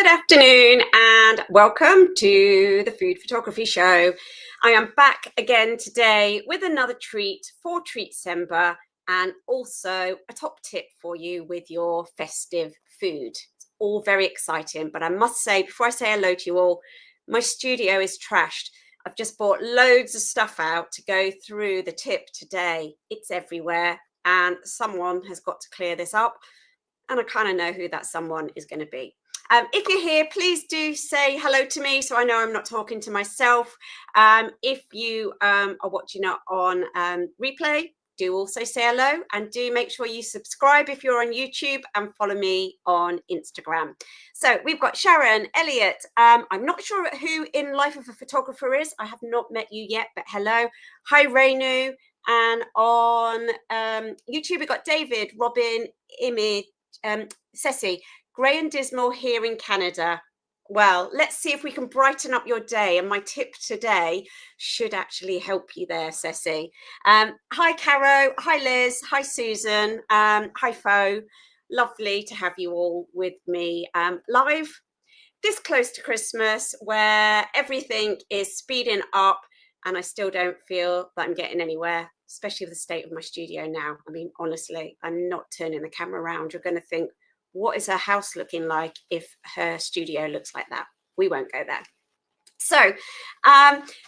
Good afternoon and welcome to the Food Photography Show. I am back again today with another treat for Treatcember and also a top tip for you with your festive food. It's all very exciting, but I must say, before I say hello to you all, my studio is trashed. I've just bought loads of stuff out to go through the tip today. It's everywhere and someone has got to clear this up, and I kind of know who that someone is going to be. If you're here, please do say hello to me so I know I'm not talking to myself. If you are watching it on replay, do also say hello, and do make sure you subscribe if you're on YouTube and follow me on Instagram. So we've got Sharon, Elliot. I'm not sure who in Life of a Photographer is. I have not met you yet, but hello. Hi, Renu. And on YouTube, we've got David, Robin, Image, Ceci. Grey and dismal here in Canada. Well, let's see if we can brighten up your day. And my tip today should actually help you there, Ceci. Hi, Caro. Hi, Liz. Hi, Susan. Hi, Fo. Lovely to have you all with me live this close to Christmas, where everything is speeding up and I still don't feel that I'm getting anywhere, especially with the state of my studio now. I mean, honestly, I'm not turning the camera around. You're going to think, what is her house looking like if her studio looks like that? We won't go there. So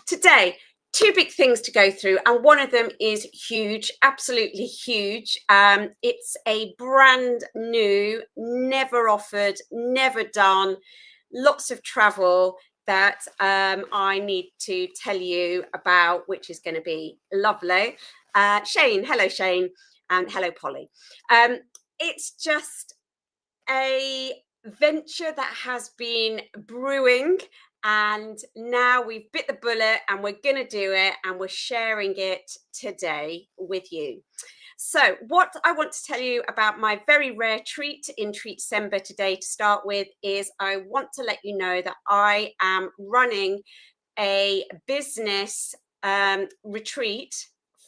today, two big things to go through, and one of them is huge, absolutely huge. It's a brand new, never offered, never done, lots of travel that I need to tell you about, which is going to be lovely. Shane, hello Shane, and hello Polly. It's just a venture that has been brewing, and now we've bit the bullet and we're going to do it, and we're sharing it today with you. So what I want to tell you about my very rare treat in Treatcember today to start with is I want to let you know that I am running a business retreat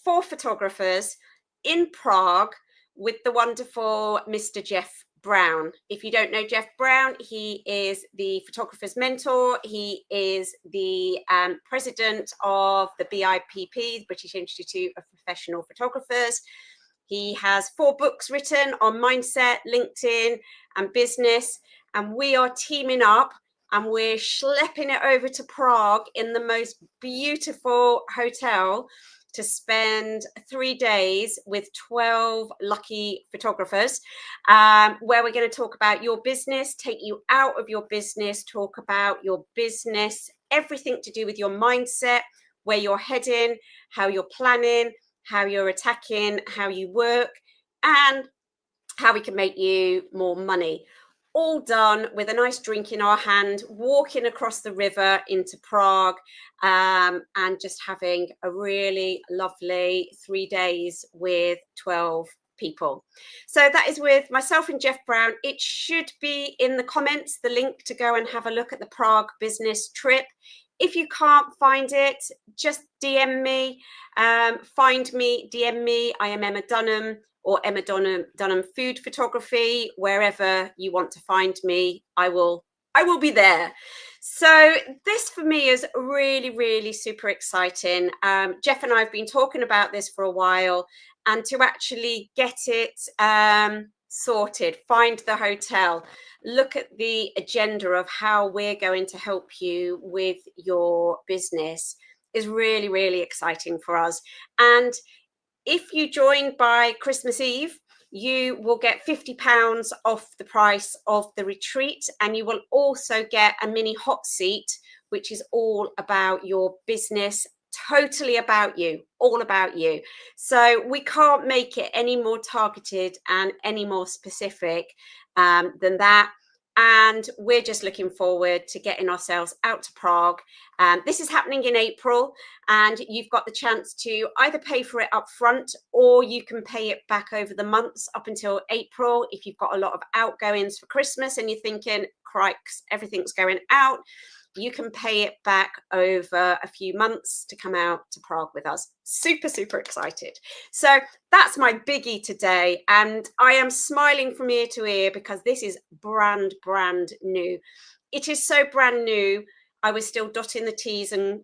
for photographers in Prague with the wonderful Mr. Jeff Brown. If you don't know Jeff Brown, he is the photographer's mentor. He is the president of the BIPP, the British Institute of Professional Photographers. He has 4 books written on mindset, LinkedIn, and business. And we are teaming up and we're schlepping it over to Prague in the most beautiful hotel to spend 3 days with 12 lucky photographers, where we're going to talk about your business, take you out of your business, talk about your business, everything to do with your mindset, where you're heading, how you're planning, how you're attacking, how you work, and how we can make you more money. All done with a nice drink in our hand, walking across the river into Prague, and just having a really lovely 3 days with 12 people. So that is with myself and Jeff Brown. It should be in the comments, the link to go and have a look at the Prague business trip. If you can't find it, just DM me, find me, DM me. I am Emma Dunham, or Emma Dunham Food Photography. Wherever you want to find me, I will be there. So this for me is really, really super exciting. Jeff and I have been talking about this for a while, and to actually get it sorted, find the hotel, look at the agenda of how we're going to help you with your business is really, really exciting for us. And if you join by Christmas Eve, you will get £50 off the price of the retreat, and you will also get a mini hot seat, which is all about your business, totally about you, all about you. So we can't make it any more targeted and any more specific than that. And we're just looking forward to getting ourselves out to Prague. This is happening in April, and you've got the chance to either pay for it up front, or you can pay it back over the months up until April. If you've got a lot of outgoings for Christmas and you're thinking, crikes, everything's going out, you can pay it back over a few months to come out to Prague with us. Super, super excited. So that's my biggie today. And I am smiling from ear to ear because this is brand new. it is so brand new. I was still dotting the T's and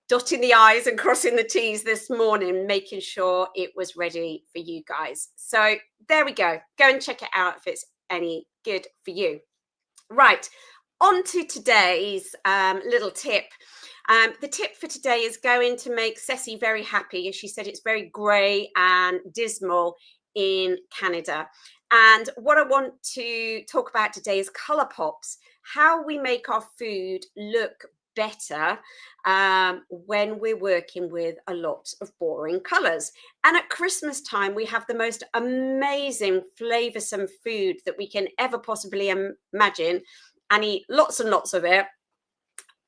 dotting the I's and crossing the T's this morning, making sure it was ready for you guys. So there we go. Go and check it out if it's any good for you. Right, on to today's little tip. The tip for today is going to make Ceci very happy. As she said, it's very grey and dismal in Canada. And what I want to talk about today is colour pops, how we make our food look better when we're working with a lot of boring colours. And at Christmas time, we have the most amazing flavoursome food that we can ever possibly imagine, and eat lots and lots of it.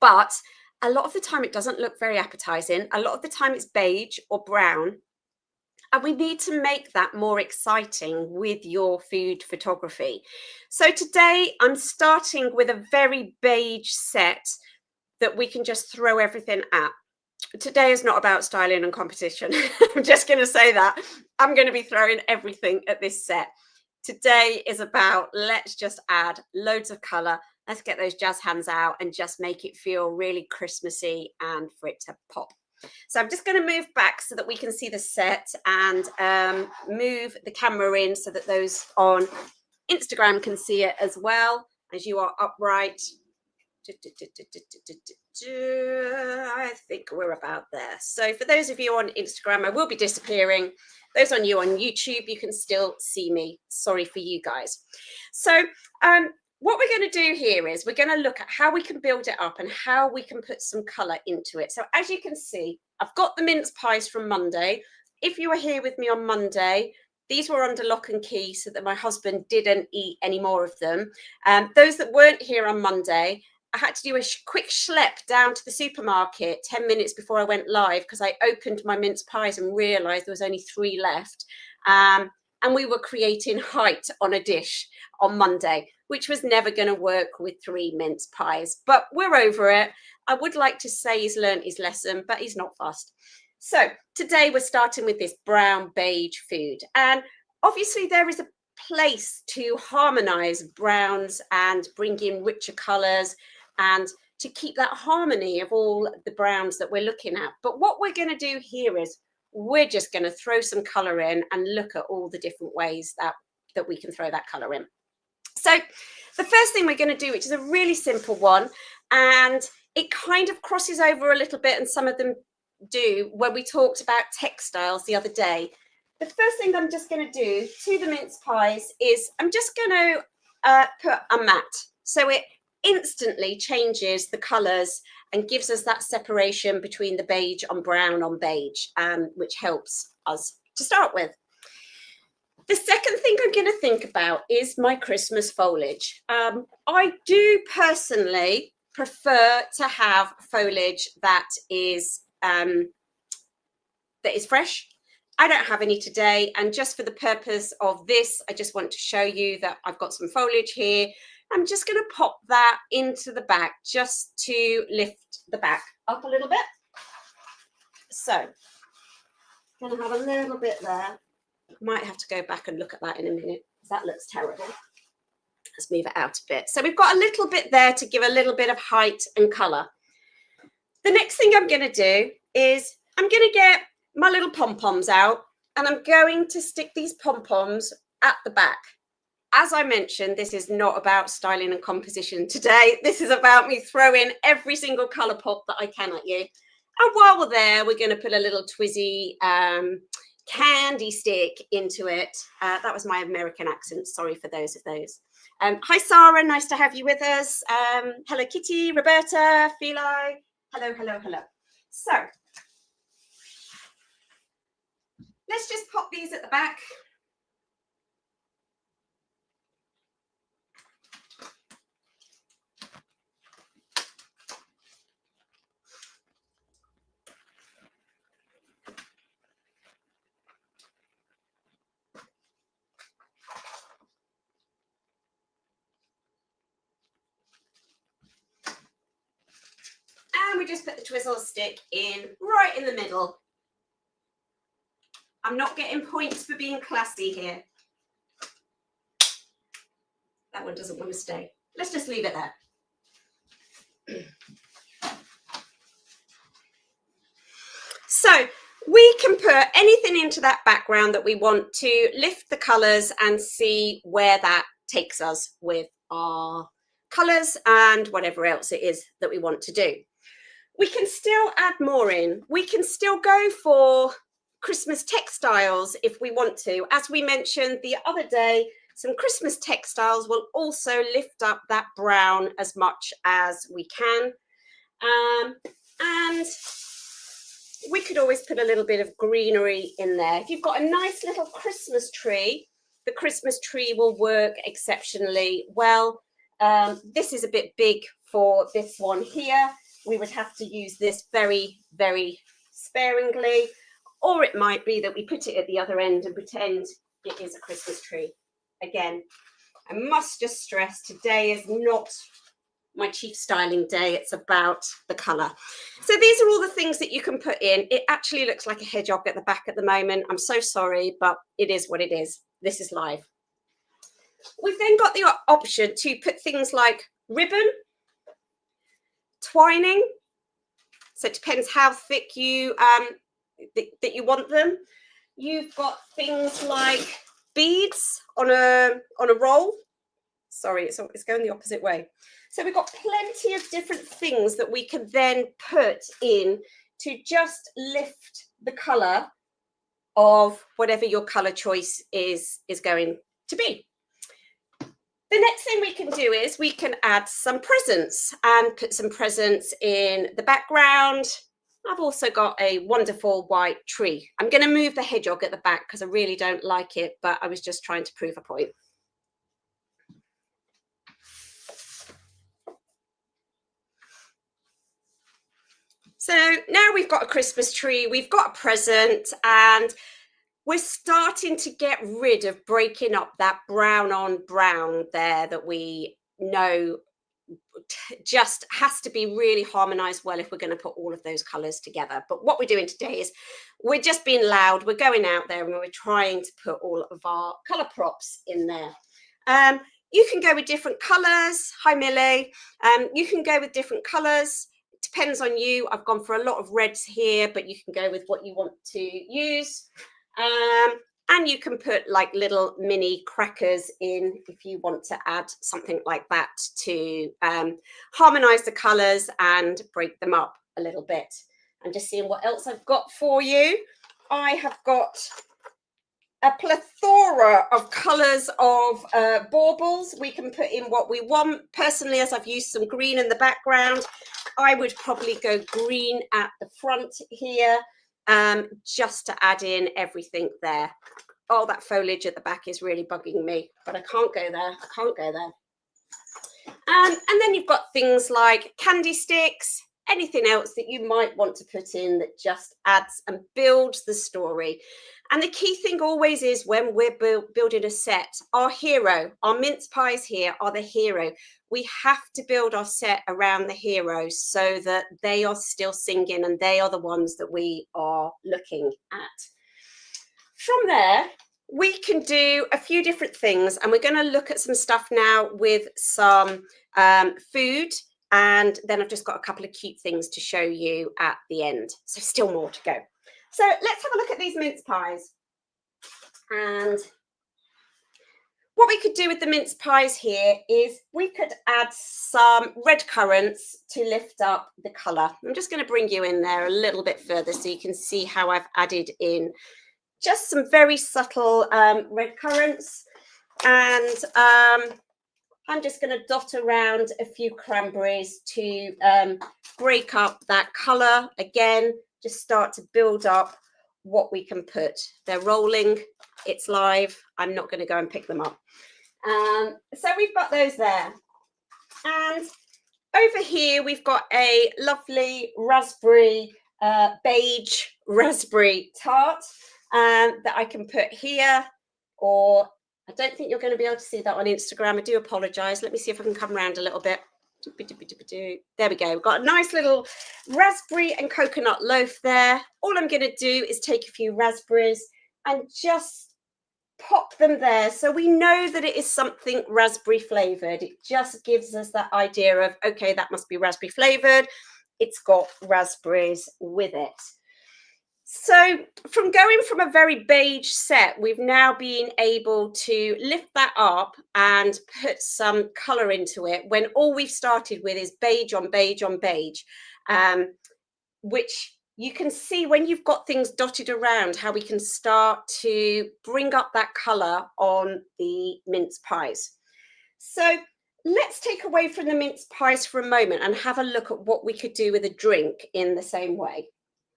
But a lot of the time it doesn't look very appetizing. A lot of the time it's beige or brown. And we need to make that more exciting with your food photography. So today I'm starting with a very beige set that we can just throw everything at. Today is not about styling and competition. I'm just going to say that. I'm going to be throwing everything at this set. Today is about, let's just add loads of color. Let's get those jazz hands out and just make it feel really Christmassy and for it to pop. So I'm just going to move back so that we can see the set, and move the camera in so that those on Instagram can see it as well, as you are upright. I think we're about there. So for those of you on Instagram, I will be disappearing. Those on you on YouTube, you can still see me. Sorry for you guys. So what we're going to do here is we're going to look at how we can build it up and how we can put some colour into it. So as you can see, I've got the mince pies from Monday. If you were here with me on Monday, these were under lock and key so that my husband didn't eat any more of them. Those that weren't here on Monday, I had to do a quick schlep down to the supermarket 10 minutes before I went live because I opened my mince pies and realised there was only 3 left. And we were creating height on a dish on Monday, which was never going to work with 3 mince pies. But we're over it. I would like to say he's learned his lesson, but he's not fast. So today we're starting with this brown beige food. And obviously there is a place to harmonise browns and bring in richer colours and to keep that harmony of all the browns that we're looking at. But what we're going to do here is we're just going to throw some colour in and look at all the different ways that we can throw that colour in. So the first thing we're going to do, which is a really simple one, and it kind of crosses over a little bit, and some of them do, when we talked about textiles the other day. The first thing I'm just going to do to the mince pies is I'm just going to put a matte. So it instantly changes the colours and gives us that separation between the beige on beige, which helps us to start with. The second thing I'm going to think about is my Christmas foliage. I do personally prefer to have foliage that is fresh. I don't have any today, and just for the purpose of this, I just want to show you that I've got some foliage here. I'm just going to pop that into the back just to lift the back up a little bit. So I'm going to have a little bit there. Might have to go back and look at that in a minute because that looks terrible. Let's move it out a bit. So we've got a little bit there to give a little bit of height and colour. The next thing I'm going to do is I'm going to get my little pom-poms out, and I'm going to stick these pom-poms at the back. As I mentioned, this is not about styling and composition today. This is about me throwing every single colour pop that I can at you. And while we're there, we're going to put a little Twizzly candy stick into it. That was my American accent. Sorry for those of those. Hi, Sarah. Nice to have you with us. Hello, Kitty, Roberta, Philo. Hello, hello, hello. So let's just pop these at the back. And we just put the Twizzle stick in right in the middle. I'm not getting points for being classy here. That one doesn't want to stay. Let's just leave it there. So we can put anything into that background that we want to lift the colours and see where that takes us with our colours and whatever else it is that we want to do. We can still add more in. We can still go for Christmas textiles if we want to. As we mentioned the other day, some Christmas textiles will also lift up that brown as much as we can. And we could always put a little bit of greenery in there. If you've got a nice little Christmas tree, the Christmas tree will work exceptionally well. This is a bit big for this one here. We would have to use this very, very sparingly. Or it might be that we put it at the other end and pretend it is a Christmas tree. Again, I must just stress today is not my chief styling day. It's about the colour. So these are all the things that you can put in. It actually looks like a hedgehog at the back at the moment. I'm so sorry, but it is what it is. This is live. We've then got the option to put things like ribbon, twining. So it depends how thick you that you want them. You've got things like beads on a roll. Sorry, it's going the opposite way. So we've got plenty of different things that we can then put in to just lift the colour of whatever your colour choice is going to be. The next thing we can do is we can add some presents and put some presents in the background. I've also got a wonderful white tree. I'm going to move the hedgehog at the back because I really don't like it, but I was just trying to prove a point. So now we've got a Christmas tree, we've got a present, and we're starting to get rid of breaking up that brown on brown there that we know just has to be really harmonized well if we're going to put all of those colors together. But what we're doing today is we're just being loud. We're going out there and we're trying to put all of our color props in there. You can go with different colors. Hi, Millie. You can go with different colors. It depends on you. I've gone for a lot of reds here, but you can go with what you want to use. And you can put like little mini crackers in if you want to add something like that to harmonize the colors and break them up a little bit. I'm just seeing what else I've got for you. I have got a plethora of colors of baubles. We can put in what we want. Personally, as I've used some green in the background, I would probably go green at the front here. Just to add in everything there. Oh, that foliage at the back is really bugging me, but I can't go there. I can't go there. And then you've got things like candy sticks, anything else that you might want to put in that just adds and builds the story. And the key thing always is when we're building a set, our hero, our mince pies here are the hero. We have to build our set around the heroes so that they are still singing and they are the ones that we are looking at. From there, we can do a few different things, and we're going to look at some stuff now with some food, and then I've just got a couple of cute things to show you at the end. So still more to go. So let's have a look at these mince pies. And what we could do with the mince pies here is we could add some red currants to lift up the colour. I'm just going to bring you in there a little bit further so you can see how I've added in just some very subtle red currants. And I'm just going to dot around a few cranberries to break up that colour. Again, just start to build up what we can put. They're rolling, it's live. I'm not going to go and pick them up. So we've got those there. And over here, we've got a lovely raspberry, beige raspberry tart that I can put here, or I don't think you're going to be able to see that on Instagram. I do apologise. Let me see if I can come around a little bit. There we go. We've got a nice little raspberry and coconut loaf there. All I'm going to do is take a few raspberries and just pop them there so we know that it is something raspberry flavoured. It just gives us that idea of, okay, that must be raspberry flavoured. It's got raspberries with it. So from going from a very beige set, we've now been able to lift that up and put some colour into it when all we've started with is beige on beige on beige, which you can see when you've got things dotted around how we can start to bring up that colour on the mince pies. So let's take away from the mince pies for a moment and have a look at what we could do with a drink in the same way.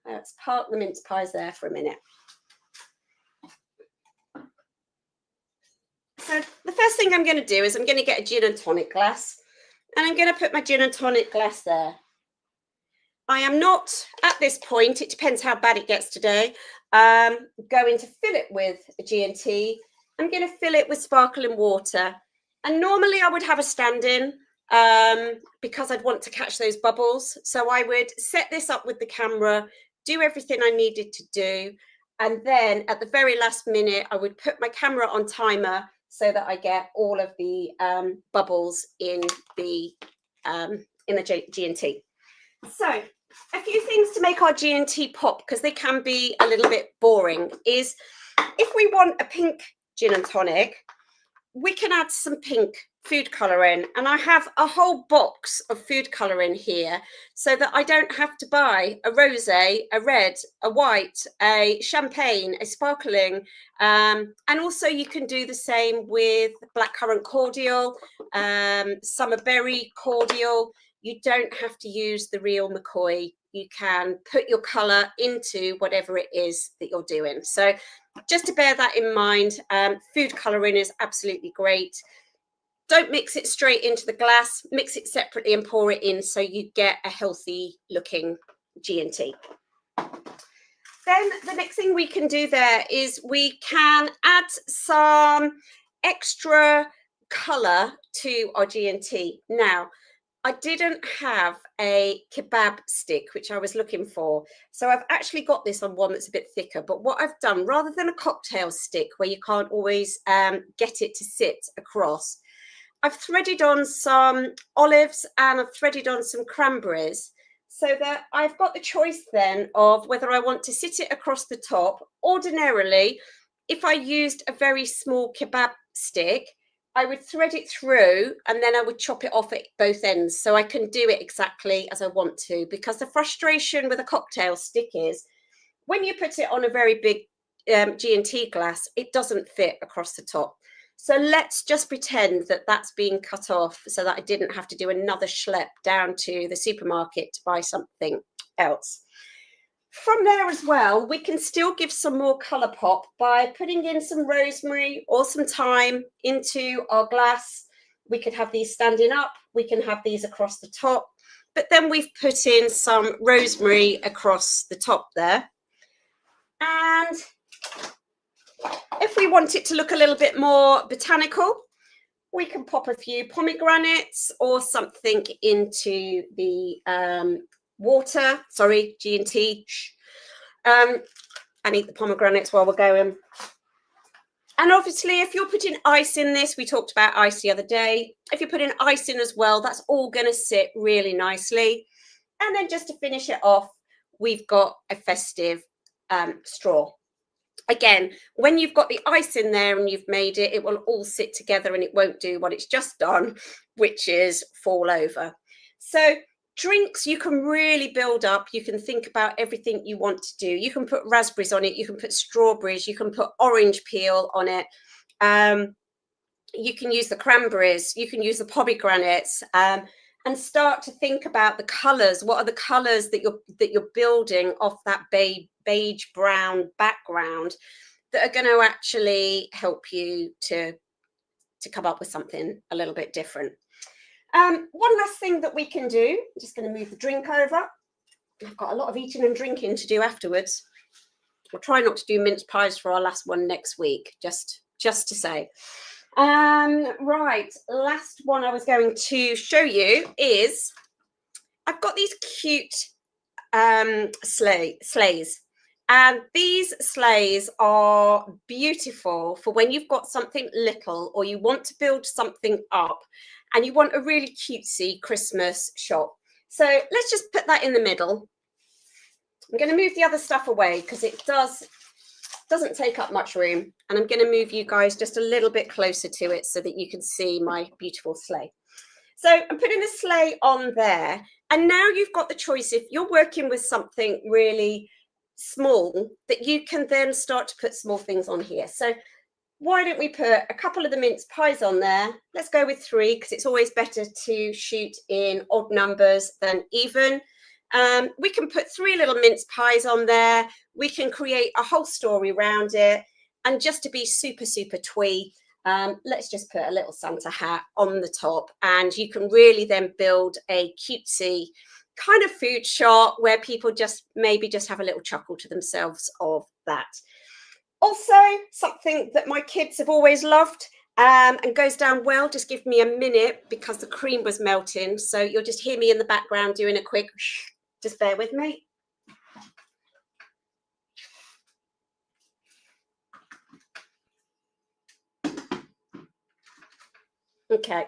Let's park the mince pies there for a minute. So the first thing I'm going to do is I'm going to get a gin and tonic glass, and I'm going to put my gin and tonic glass there. I am not, at this point, it depends how bad it gets today, going to fill it with a G&T. I'm going to fill it with sparkling water. And normally I would have a stand-in because I'd want to catch those bubbles. So I would set this up with the camera, do everything I needed to do. And then at the very last minute, I would put my camera on timer so that I get all of the bubbles in the G&T. So a few things to make our G&T pop, because they can be a little bit boring, is if we want a pink gin and tonic, we can add some pink food colouring. And I have a whole box of food colouring here so that I don't have to buy a rosé, a red, a white, a champagne, a sparkling. And also you can do the same with blackcurrant cordial, summer berry cordial. You don't have to use the real McCoy. You can put your colour into whatever it is that you're doing. So just to bear that in mind, food colouring is absolutely great. Don't mix it straight into the glass, mix it separately and pour it in so you get a healthy looking G&T. Then the next thing we can do there is we can add some extra colour to our G&T. Now, I didn't have a kebab stick, which I was looking for. So I've actually got this on one that's a bit thicker. But what I've done, rather than a cocktail stick where you can't always get it to sit across, I've threaded on some olives and I've threaded on some cranberries so that I've got the choice then of whether I want to sit it across the top. Ordinarily, if I used a very small kebab stick, I would thread it through and then I would chop it off at both ends so I can do it exactly as I want to, because the frustration with a cocktail stick is when you put it on a very big G&T glass, it doesn't fit across the top. So let's just pretend that that's being cut off so that I didn't have to do another schlep down to the supermarket to buy something else. From there as well, we can still give some more colour pop by putting in some rosemary or some thyme into our glass. We could have these standing up, we can have these across the top, but then we've put in some rosemary across the top there. And if we want it to look a little bit more botanical, we can pop a few pomegranates or something into the water, sorry, G&T. And eat the pomegranates while we're going. And obviously, if you're putting ice in this, we talked about ice the other day. If you're putting ice in as well, that's all going to sit really nicely. And then just to finish it off, we've got a festive straw. Again, when you've got the ice in there and you've made it, it will all sit together and it won't do what it's just done, which is fall over. So drinks, you can really build up. You can think about everything you want to do. You can put raspberries on it. You can put strawberries. You can put orange peel on it. You can use the cranberries. You can use the pomegranates. And start to think about the colours. What are the colours that you're building off that beige brown background that are going to actually help you to come up with something a little bit different. One last thing that we can do, I'm just going to move the drink over. I've got a lot of eating and drinking to do afterwards. We'll try not to do mince pies for our last one next week, just to say. Right, last one I was going to show you is I've got these cute sleighs. And these sleighs are beautiful for when you've got something little or you want to build something up and you want a really cutesy Christmas shop. So let's just put that in the middle. I'm going to move the other stuff away because it doesn't take up much room. And I'm going to move you guys just a little bit closer to it so that you can see my beautiful sleigh. So I'm putting the sleigh on there. And now you've got the choice. If you're working with something really small, that you can then start to put small things on here. So why don't we put a couple of the mince pies on there? Let's go with 3 because it's always better to shoot in odd numbers than even. We can put 3 little mince pies on there. We can create a whole story around it. And just to be super, super twee, let's just put a little Santa hat on the top. And you can really then build a cutesy kind of food shot where people just maybe just have a little chuckle to themselves of that. Also, something that my kids have always loved and goes down well, just give me a minute because the cream was melting. So you'll just hear me in the background doing a quick, just bear with me. Okay.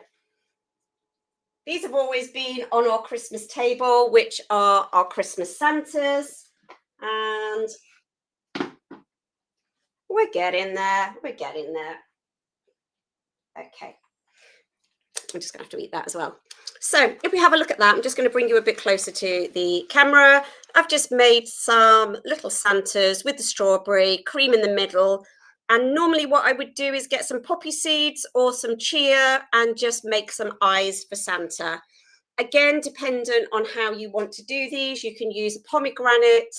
These have always been on our Christmas table, which are our Christmas Santas. And we're getting there. We're getting there. Okay. I'm just going to have to eat that as well. So if we have a look at that, I'm just going to bring you a bit closer to the camera. I've just made some little Santas with the strawberry, cream in the middle. And normally what I would do is get some poppy seeds or some chia and just make some eyes for Santa. Again, dependent on how you want to do these, you can use a pomegranate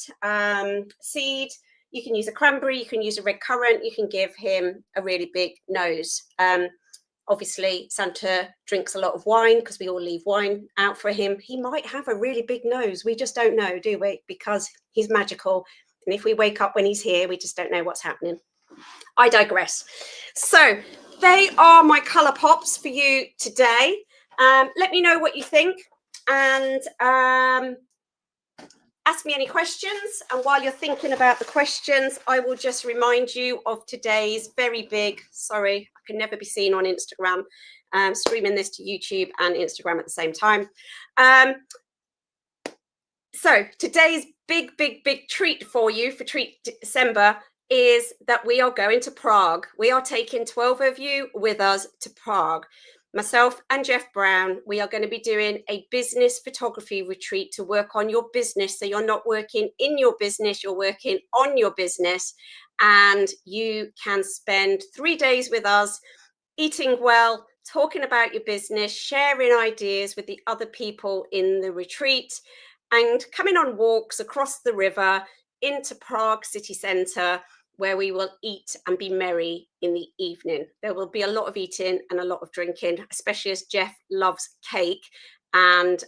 seed, you can use a cranberry, you can use a red currant, you can give him a really big nose. Obviously, Santa drinks a lot of wine because we all leave wine out for him. He might have a really big nose. We just don't know, do we? Because he's magical. And if we wake up when he's here, we just don't know what's happening. I digress. So they are my colour pops for you today. Let me know what you think and ask me any questions. And while you're thinking about the questions, I will just remind you of today's very big, sorry, I can never be seen on Instagram, streaming this to YouTube and Instagram at the same time. So today's big, big, big treat for you for Treat December is that we are going to Prague. We are taking 12 of you with us to Prague. Myself and Jeff Brown, we are going to be doing a business photography retreat to work on your business. So you're not working in your business, you're working on your business. And you can spend 3 days with us, eating well, talking about your business, sharing ideas with the other people in the retreat, and coming on walks across the river into Prague city centre, where we will eat and be merry in the evening. There will be a lot of eating and a lot of drinking, especially as Jeff loves cake, and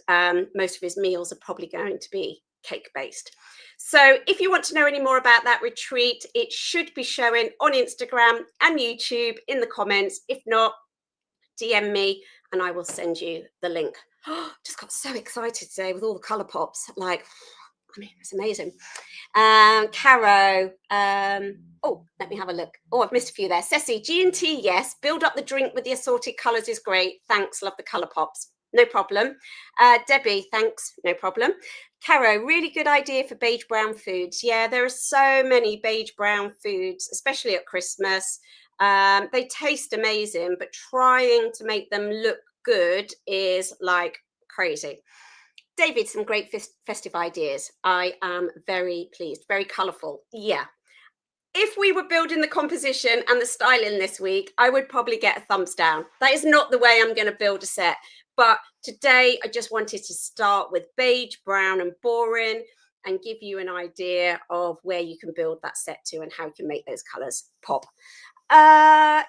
most of his meals are probably going to be cake-based. So if you want to know any more about that retreat, it should be showing on Instagram and YouTube in the comments. If not, DM me and I will send you the link. Just got so excited today with all the colour pops. Like, I mean, it's amazing. Caro, oh, let me have a look. Oh, I've missed a few there. Ceci, G&T, yes. Build up the drink with the assorted colours is great. Thanks, love the colour pops. No problem. Debbie, thanks, no problem. Caro, really good idea for beige brown foods. Yeah, there are so many beige brown foods, especially at Christmas. They taste amazing, but trying to make them look good is like crazy. David, some great festive ideas. I am very pleased, very colourful. Yeah. If we were building the composition and the styling this week, I would probably get a thumbs down. That is not the way I'm going to build a set. But today, I just wanted to start with beige, brown and boring and give you an idea of where you can build that set to and how you can make those colours pop. Faux,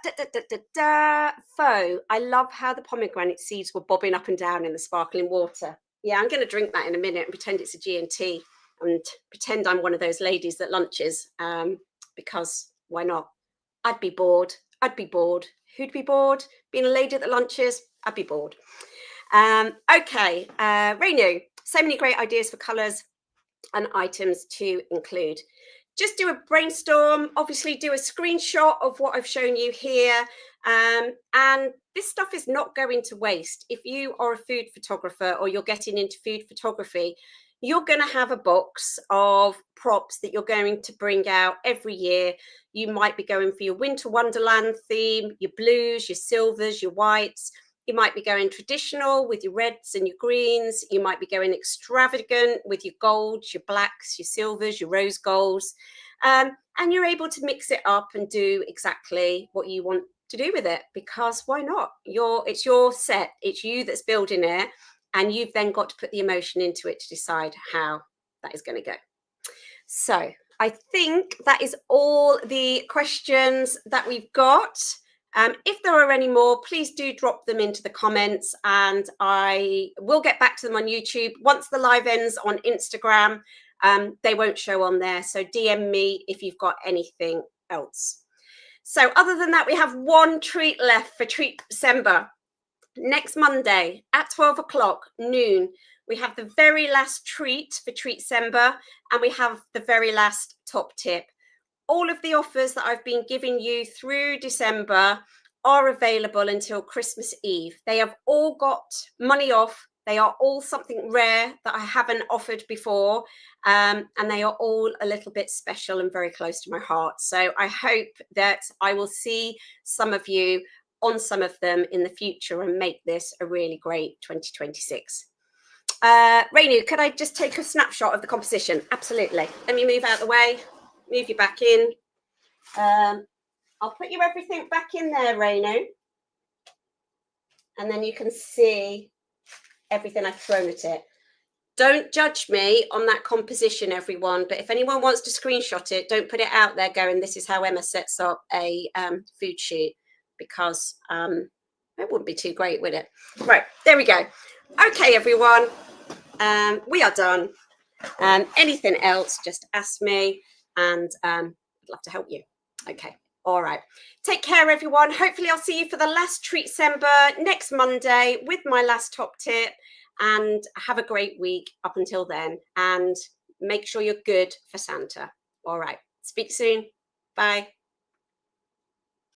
I love how the pomegranate seeds were bobbing up and down in the sparkling water. Yeah, I'm going to drink that in a minute and pretend it's a G&T and pretend I'm one of those ladies that lunches, because why not? I'd be bored. I'd be bored. Who'd be bored? Being a lady at the lunches? I'd be bored. Okay, Rainu, so many great ideas for colours and items to include. just do a brainstorm, obviously do a screenshot of what I've shown you here. And this stuff is not going to waste. If you are a food photographer or you're getting into food photography, you're going to have a box of props that you're going to bring out every year. You might be going for your winter wonderland theme, your blues, your silvers, your whites. You might be going traditional with your reds and your greens. You might be going extravagant with your golds, your blacks, your silvers, your rose golds. And you're able to mix it up and do exactly what you want to do with it, because why not? It's your set. It's you that's building it. And you've then got to put the emotion into it to decide how that is going to go. So I think that is all the questions that we've got. If there are any more, please do drop them into the comments and I will get back to them on YouTube. Once the live ends on Instagram, they won't show on there. So DM me if you've got anything else. So other than that, we have one treat left for Treat December. Next Monday at 12 o'clock noon, we have the very last treat for Treat December, and we have the very last top tip. All of the offers that I've been giving you through December are available until Christmas Eve. They have all got money off. They are all something rare that I haven't offered before, and they are all a little bit special and very close to my heart. So I hope that I will see some of you on some of them in the future and make this a really great 2026. Rainu, could I just take a snapshot of the composition? Absolutely. Let me move out of the way, move you back in. I'll put you everything back in there, Rainu. And then you can see everything I've thrown at it. Don't judge me on that composition, everyone. But if anyone wants to screenshot it, don't put it out there going, this is how Emma sets up a food shoot, because it wouldn't be too great, would it? Right, there we go. Okay, everyone, we are done. Anything else, just ask me, and I'd love to help you. Okay, all right. Take care, everyone. Hopefully I'll see you for the last Treat December next Monday with my last top tip, and have a great week up until then, and make sure you're good for Santa. All right, speak soon. Bye.